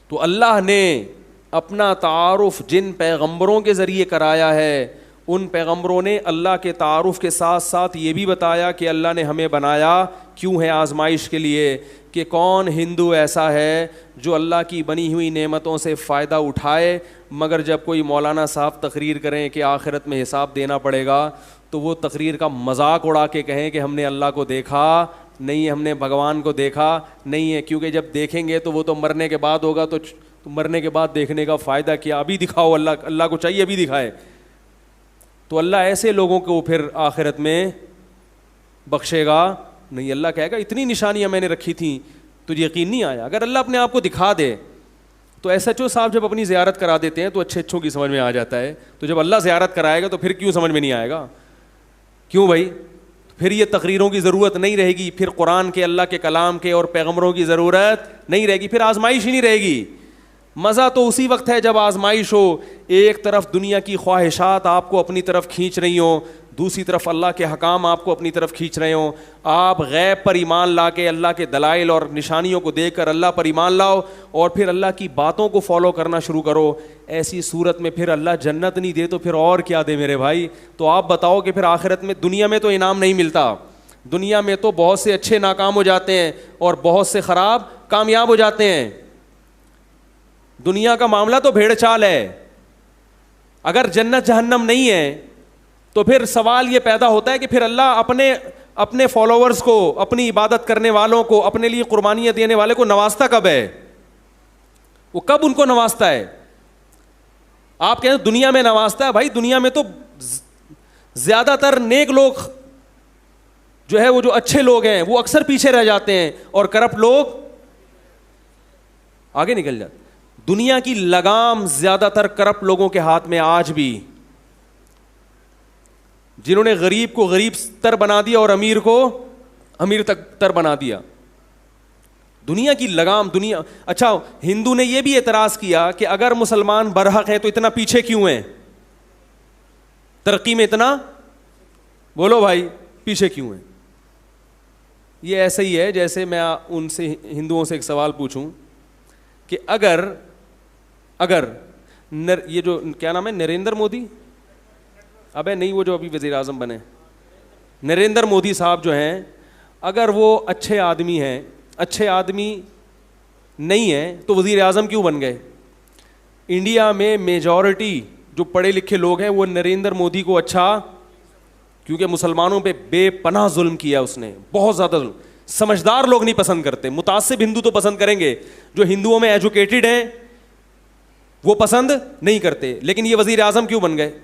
تو اللہ نے اپنا تعارف جن پیغمبروں کے ذریعے کرایا ہے، ان پیغمبروں نے اللہ کے تعارف کے ساتھ ساتھ یہ بھی بتایا کہ اللہ نے ہمیں بنایا کیوں ہے، آزمائش کے لیے، کہ کون ہندو ایسا ہے جو اللہ کی بنی ہوئی نعمتوں سے فائدہ اٹھائے، مگر جب کوئی مولانا صاحب تقریر کریں کہ آخرت میں حساب دینا پڑے گا تو وہ تقریر کا مذاق اڑا کے کہیں کہ ہم نے اللہ کو دیکھا نہیں، ہم نے بھگوان کو دیکھا نہیں ہے، کیونکہ جب دیکھیں گے تو وہ تو مرنے کے بعد ہوگا، تو مرنے کے بعد دیکھنے کا فائدہ کیا، ابھی دکھاؤ، اللہ کو چاہیے ابھی دکھائے۔ تو اللہ ایسے لوگوں کو پھر آخرت میں بخشے گا نہیں، اللہ کہے گا اتنی نشانیاں میں نے رکھی تھیں تجھے یقین نہیں آیا۔ اگر اللہ اپنے آپ کو دکھا دے تو ایس ایچ او صاحب جب اپنی زیارت کرا دیتے ہیں تو اچھے اچھوں کی سمجھ میں آ جاتا ہے، تو جب اللہ زیارت کرائے گا تو پھر کیوں سمجھ میں نہیں آئے گا؟ کیوں بھائی؟ پھر یہ تقریروں کی ضرورت نہیں رہے گی، پھر قرآن کے، اللہ کے کلام کے اور پیغمبروں کی ضرورت نہیں رہے گی، پھر آزمائش ہی نہیں رہے گی۔ مزہ تو اسی وقت ہے جب آزمائش ہو، ایک طرف دنیا کی خواہشات آپ کو اپنی طرف کھینچ رہی ہوں، دوسری طرف اللہ کے حکام آپ کو اپنی طرف کھینچ رہے ہوں، آپ غیب پر ایمان لا کے اللہ کے دلائل اور نشانیوں کو دیکھ کر اللہ پر ایمان لاؤ اور پھر اللہ کی باتوں کو فالو کرنا شروع کرو۔ ایسی صورت میں پھر اللہ جنت نہیں دے تو پھر اور کیا دے میرے بھائی؟ تو آپ بتاؤ کہ پھر آخرت میں، دنیا میں تو انعام نہیں ملتا، دنیا میں تو بہت سے اچھے ناکام ہو جاتے ہیں اور بہت سے خراب کامیاب ہو جاتے ہیں۔ دنیا کا معاملہ تو بھیڑ چال ہے۔ اگر جنت جہنم نہیں ہے تو پھر سوال یہ پیدا ہوتا ہے کہ پھر اللہ اپنے فالوورز کو، اپنی عبادت کرنے والوں کو، اپنے لیے قربانیاں دینے والے کو نوازتا کب ہے؟ وہ کب ان کو نوازتا ہے؟ آپ کہیں دنیا میں نوازتا ہے، بھائی دنیا میں تو زیادہ تر نیک لوگ جو ہے، وہ جو اچھے لوگ ہیں وہ اکثر پیچھے رہ جاتے ہیں اور کرپٹ لوگ آگے نکل جاتے۔ دنیا کی لگام زیادہ تر کرپٹ لوگوں کے ہاتھ میں آج بھی، جنہوں نے غریب کو غریب تر بنا دیا اور امیر کو امیر تر بنا دیا۔ دنیا کی لگام، دنیا۔ اچھا، ہندو نے یہ بھی اعتراض کیا کہ اگر مسلمان برحق ہیں تو اتنا پیچھے کیوں ہیں؟ ترقی میں اتنا، بولو بھائی، پیچھے کیوں ہیں؟ یہ ایسا ہی ہے جیسے میں ان سے، ہندوؤں سے ایک سوال پوچھوں کہ اگر یہ جو کیا نام ہے، نریندر مودی، ابے نہیں، وہ جو ابھی وزیر اعظم بنے، نریندر مودی صاحب جو ہیں، اگر وہ اچھے آدمی ہیں، اچھے آدمی نہیں ہیں تو وزیر اعظم کیوں بن گئے؟ انڈیا میں میجورٹی جو پڑھے لکھے لوگ ہیں وہ نریندر مودی کو اچھا، کیونکہ مسلمانوں پہ بے پناہ ظلم کیا اس نے، بہت زیادہ ظلم۔ سمجھدار لوگ نہیں پسند کرتے، متعصب ہندو تو پسند کریں گے، جو ہندوؤں میں ایجوکیٹڈ ہیں وہ پسند نہیں کرتے، لیکن یہ وزیر اعظم کیوں بن گئے؟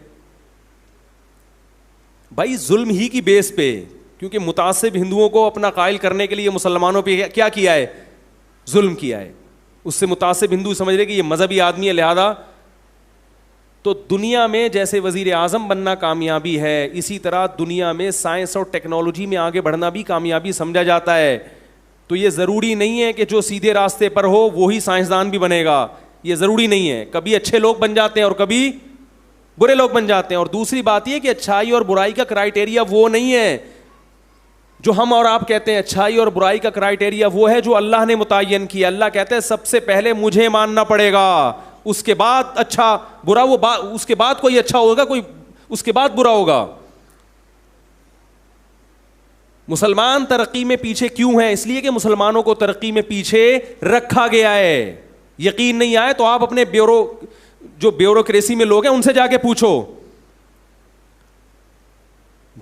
بھائی ظلم ہی کی بیس پہ، کیونکہ متعصب ہندوؤں کو اپنا قائل کرنے کے لیے مسلمانوں پہ کیا کیا ہے؟ ظلم کیا ہے۔ اس سے متعصب ہندو سمجھ رہے کہ یہ مذہبی آدمی ہے، لہذا۔ تو دنیا میں جیسے وزیر اعظم بننا کامیابی ہے، اسی طرح دنیا میں سائنس اور ٹیکنالوجی میں آگے بڑھنا بھی کامیابی سمجھا جاتا ہے۔ تو یہ ضروری نہیں ہے کہ جو سیدھے راستے پر ہو وہی سائنسدان بھی بنے گا، یہ ضروری نہیں ہے۔ کبھی اچھے لوگ بن جاتے ہیں اور کبھی برے لوگ بن جاتے ہیں۔ اور دوسری بات یہ کہ اچھائی اور برائی کا کرائیٹیریا وہ نہیں ہے جو ہم اور آپ کہتے ہیں، اچھائی اور برائی کا کرائیٹیریا وہ ہے جو اللہ نے متعین کیا۔ اللہ کہتے ہیں سب سے پہلے مجھے ماننا پڑے گا، اس کے بعد اچھا برا، وہ اس کے بعد کوئی اچھا ہوگا، کوئی اس کے بعد برا ہوگا۔ مسلمان ترقی میں پیچھے کیوں ہیں؟ اس لیے کہ مسلمانوں کو ترقی میں پیچھے رکھا گیا ہے۔ یقین نہیں آئے تو آپ اپنے جو بیوروکریسی میں لوگ ہیں ان سے جا کے پوچھو۔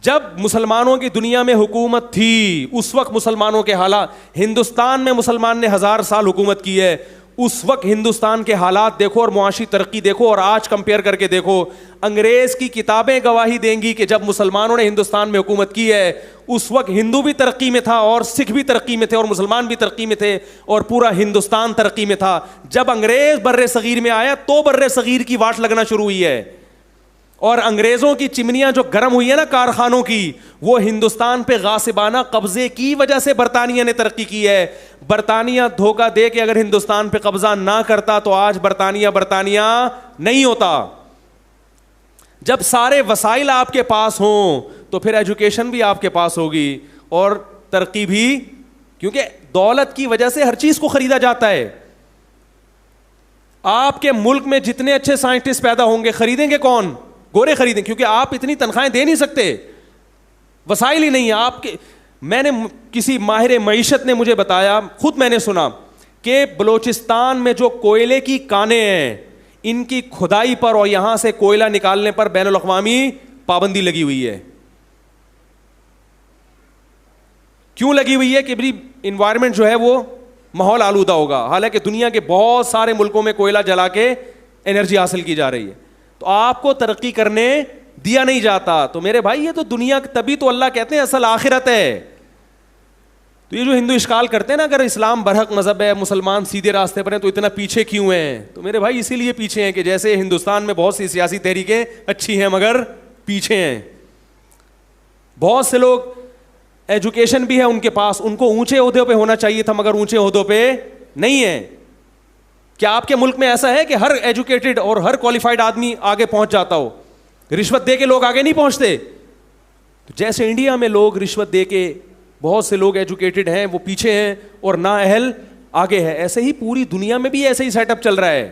جب مسلمانوں کی دنیا میں حکومت تھی اس وقت مسلمانوں کے حالات، ہندوستان میں مسلمان نے 1000 سال حکومت کی ہے، اس وقت ہندوستان کے حالات دیکھو اور معاشی ترقی دیکھو اور آج کمپیئر کر کے دیکھو۔ انگریز کی کتابیں گواہی دیں گی کہ جب مسلمانوں نے ہندوستان میں حکومت کی ہے اس وقت ہندو بھی ترقی میں تھا اور سکھ بھی ترقی میں تھے اور مسلمان بھی ترقی میں تھے اور پورا ہندوستان ترقی میں تھا۔ جب انگریز بر صغیر میں آیا تو بر صغیر کی واٹ لگنا شروع ہوئی ہے، اور انگریزوں کی چمنیاں جو گرم ہوئی ہیں نا کارخانوں کی، وہ ہندوستان پہ غاصبانہ قبضے کی وجہ سے برطانیہ نے ترقی کی ہے۔ برطانیہ دھوکہ دے کے اگر ہندوستان پہ قبضہ نہ کرتا تو آج برطانیہ نہیں ہوتا۔ جب سارے وسائل آپ کے پاس ہوں تو پھر ایجوکیشن بھی آپ کے پاس ہوگی اور ترقی بھی، کیونکہ دولت کی وجہ سے ہر چیز کو خریدا جاتا ہے۔ آپ کے ملک میں جتنے اچھے سائنٹسٹ پیدا ہوں گے خریدیں گے کون؟ گورے خریدیں، کیونکہ آپ اتنی تنخواہیں دے نہیں سکتے، وسائل ہی نہیں ہے آپ کے. میں نے کسی ماہر معیشت نے مجھے بتایا، خود میں نے سنا کہ بلوچستان میں جو کوئلے کی کانیں ہیں ان کی کھدائی پر اور یہاں سے کوئلہ نکالنے پر بین الاقوامی پابندی لگی ہوئی ہے. کیوں لگی ہوئی ہے؟ کہ بھئی انوائرمنٹ جو ہے وہ ماحول آلودہ ہوگا، حالانکہ دنیا کے بہت سارے ملکوں میں کوئلہ جلا کے انرجی حاصل کی جا رہی ہے. تو آپ کو ترقی کرنے دیا نہیں جاتا. تو میرے بھائی یہ تو دنیا، تبھی تو اللہ کہتے ہیں اصل آخرت ہے. تو یہ جو ہندو اشکال کرتے ہیں نا، اگر اسلام برحق مذہب ہے، مسلمان سیدھے راستے پر ہیں، تو اتنا پیچھے کیوں ہیں؟ تو میرے بھائی اسی لیے پیچھے ہیں کہ جیسے ہندوستان میں بہت سی سیاسی تحریکیں اچھی ہیں مگر پیچھے ہیں. بہت سے لوگ ایجوکیشن بھی ہے ان کے پاس، ان کو اونچے عہدوں پہ ہونا چاہیے تھا مگر اونچے عہدوں پہ نہیں ہے. کیا آپ کے ملک میں ایسا ہے کہ ہر ایجوکیٹڈ اور ہر کوالیفائڈ آدمی آگے پہنچ جاتا ہو؟ رشوت دے کے لوگ آگے نہیں پہنچتے. جیسے انڈیا میں لوگ رشوت دے کے، بہت سے لوگ ایجوکیٹڈ ہیں وہ پیچھے ہیں اور نااہل آگے ہے، ایسے ہی پوری دنیا میں بھی ایسے ہی سیٹ اپ چل رہا ہے.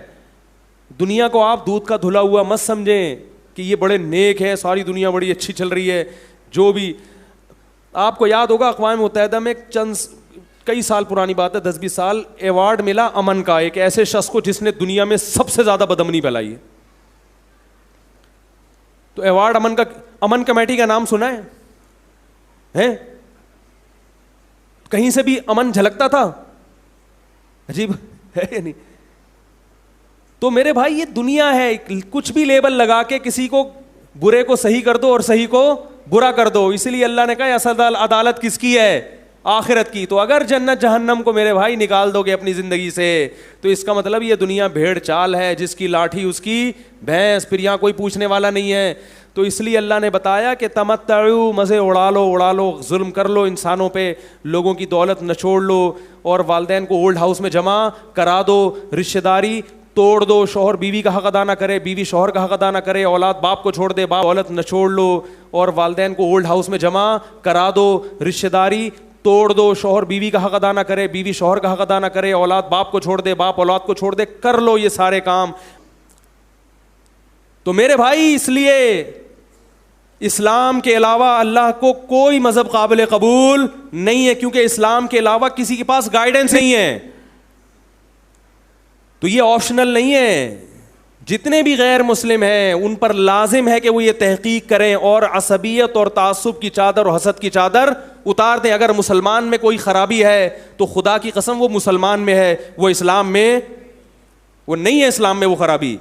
دنیا کو آپ دودھ کا دھلا ہوا مت سمجھیں کہ یہ بڑے نیک ہے، ساری دنیا بڑی اچھی چل رہی ہے. جو بھی آپ کو یاد ہوگا اقوام متحدہ میں کئی سال پرانی بات ہے، 10-20 سال، ایوارڈ ملا امن کا ایک ایسے شخص کو جس نے دنیا میں سب سے زیادہ بدامنی پھیلائی ہے. تو ایوارڈ امن کمیٹی کا نام سنا ہے؟ کہیں سے بھی امن جھلکتا تھا؟ عجیب ہے یا نہیں؟ تو میرے بھائی یہ دنیا ہے، کچھ بھی لیبل لگا کے کسی کو برے کو صحیح کر دو اور صحیح کو برا کر دو. اسی لیے اللہ نے کہا اصل عدالت کس کی ہے؟ آخرت کی. تو اگر جنت جہنم کو میرے بھائی نکال دو گے اپنی زندگی سے تو اس کا مطلب یہ دنیا بھیڑ چال ہے، جس کی لاٹھی اس کی بھینس، پھر یہاں کوئی پوچھنے والا نہیں ہے. تو اس لیے اللہ نے بتایا کہ تمتعو، مزے اڑا لو، ظلم کر لو انسانوں پہ، لوگوں کی دولت نچوڑ لو، اور والدین کو اولڈ ہاؤس میں جمع کرا دو، رشتہ داری توڑ دو، شوہر بیوی کا حق ادا نہ کرے، بیوی شوہر کا حق ادا نہ کرے، اولاد باپ کو چھوڑ دے، باپ دولت نچوڑ لو، اور والدین کو اولڈ ہاؤس میں جمع کرا دو، رشتہ داری توڑ دو، شوہر بیوی کا حق ادا نہ کرے، بیوی شوہر کا حق ادا نہ کرے، اولاد باپ کو چھوڑ دے، باپ اولاد کو چھوڑ دے، کر لو یہ سارے کام. تو میرے بھائی اس لیے اسلام کے علاوہ اللہ کو کوئی مذہب قابل قبول نہیں ہے، کیونکہ اسلام کے علاوہ کسی کے پاس گائیڈنس نہیں ہے. تو یہ آپشنل نہیں ہے. جتنے بھی غیر مسلم ہیں ان پر لازم ہے کہ وہ یہ تحقیق کریں اور عصبیت اور تعصب کی چادر اور حسد کی چادر اتار دیں. اگر مسلمان میں کوئی خرابی ہے تو خدا کی قسم وہ مسلمان میں ہے، وہ اسلام میں وہ نہیں ہے، اسلام میں وہ خرابی.